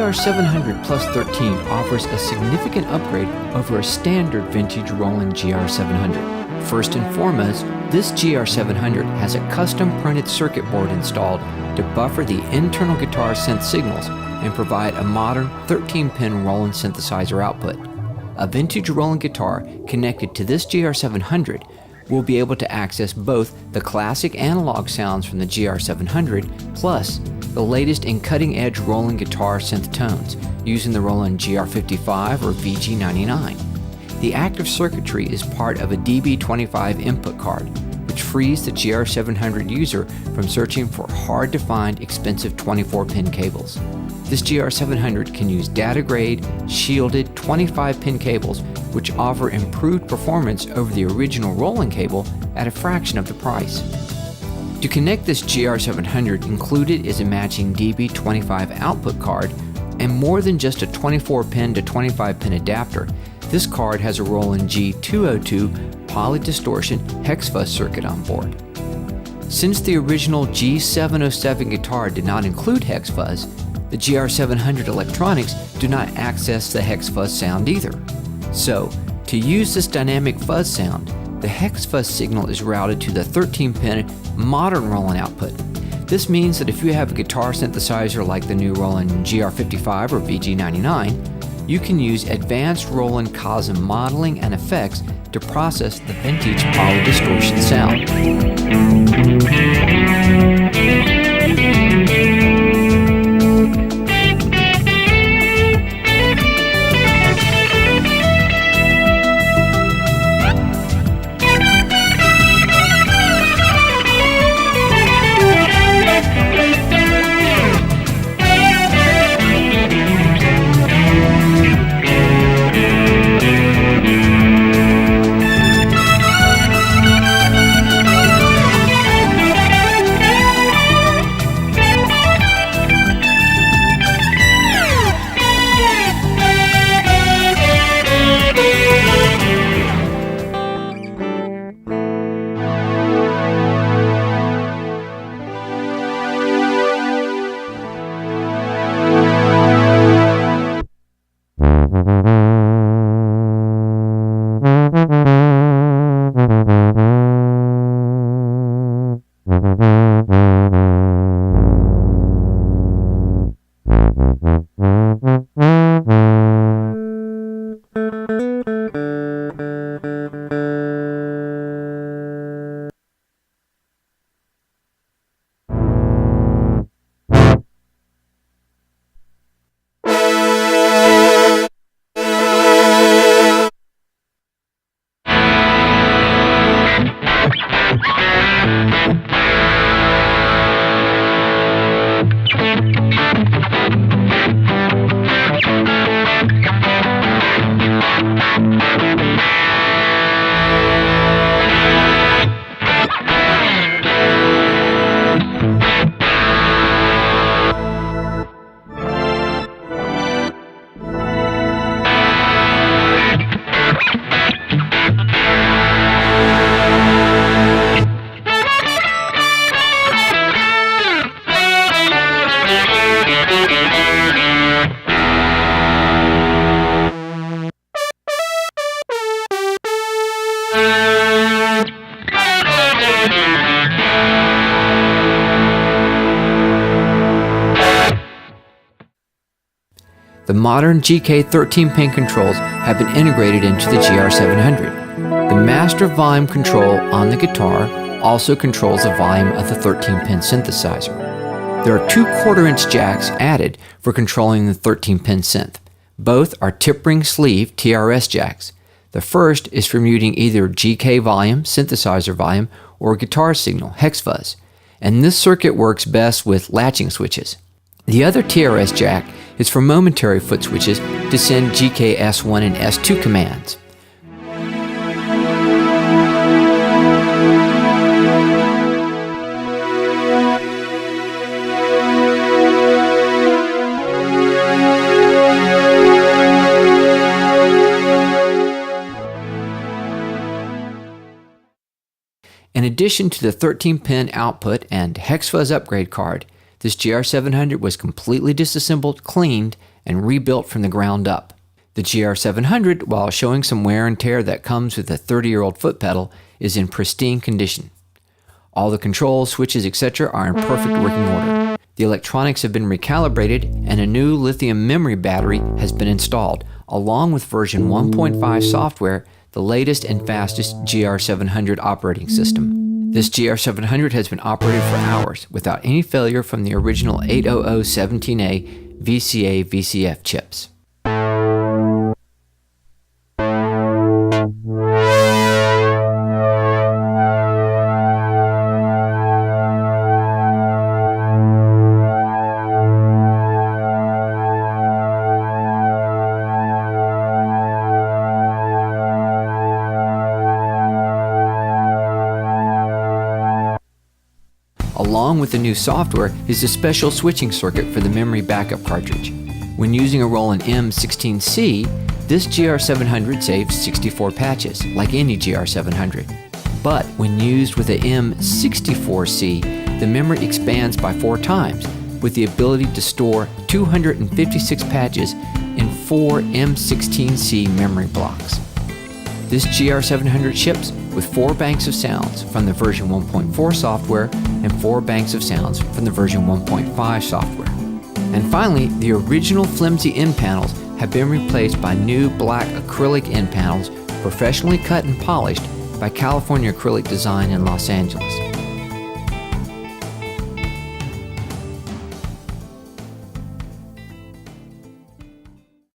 GR-700 Plus 13 offers a significant upgrade over a standard vintage Roland GR-700. First and foremost, this GR-700 has a custom printed circuit board installed to buffer the internal guitar synth signals and provide a modern 13-pin Roland synthesizer output. A vintage Roland guitar connected to this GR-700 will be able to access both the classic analog sounds from the GR-700 plus the latest and cutting-edge Roland guitar synth tones using the Roland GR-55 or VG-99. The active circuitry is part of a DB25 input card, which frees the GR-700 user from searching for hard-to-find expensive 24-pin cables. This GR-700 can use data-grade, shielded 25-pin cables, which offer improved performance over the original Roland cable at a fraction of the price. To connect this GR-700, included is a matching DB25 output card and more than just a 24-pin to 25-pin adapter. This card has a Roland G202 polydistortion hex fuzz circuit on board. Since the original G707 guitar did not include hex fuzz, the GR-700 electronics do not access the hex fuzz sound either. So, to use this dynamic fuzz sound, the hex fuzz signal is routed to the 13-pin modern Roland output. This means that if you have a guitar synthesizer like the new Roland GR-55 or VG-99, you can use advanced Roland Cosm modeling and effects to process the vintage polydistortion sound. The modern GK 13-pin controls have been integrated into the GR-700. The master volume control on the guitar also controls the volume of the 13-pin synthesizer. There are two 1/4-inch jacks added for controlling the 13-pin synth. Both are tip ring sleeve TRS jacks. The first is for muting either GK volume, synthesizer volume, or guitar signal, hex fuzz, and this circuit works best with latching switches. The other TRS jack is for momentary foot switches to send GK S1 and S2 commands. In addition to the 13-pin output and hex fuzz upgrade card, this GR-700 was completely disassembled, cleaned, and rebuilt from the ground up. The GR-700, while showing some wear and tear that comes with a 30-year-old foot pedal, is in pristine condition. All the controls, switches, etc. are in perfect working order. The electronics have been recalibrated and a new lithium memory battery has been installed, along with version 1.5 software, the latest and fastest GR-700 operating system. This GR-700 has been operated for hours without any failure from the original 80017A VCA VCF chips. Along with the new software is a special switching circuit for the memory backup cartridge. When using a Roland M16C, this GR-700 saves 64 patches, like any GR-700. But when used with a M64C, the memory expands by 4 times, with the ability to store 256 patches in 4 M16C memory blocks. This GR-700 ships with 4 banks of sounds from the version 1.4 software and 4 banks of sounds from the version 1.5 software. And finally, the original flimsy end panels have been replaced by new black acrylic end panels professionally cut and polished by California Acrylic Design in Los Angeles.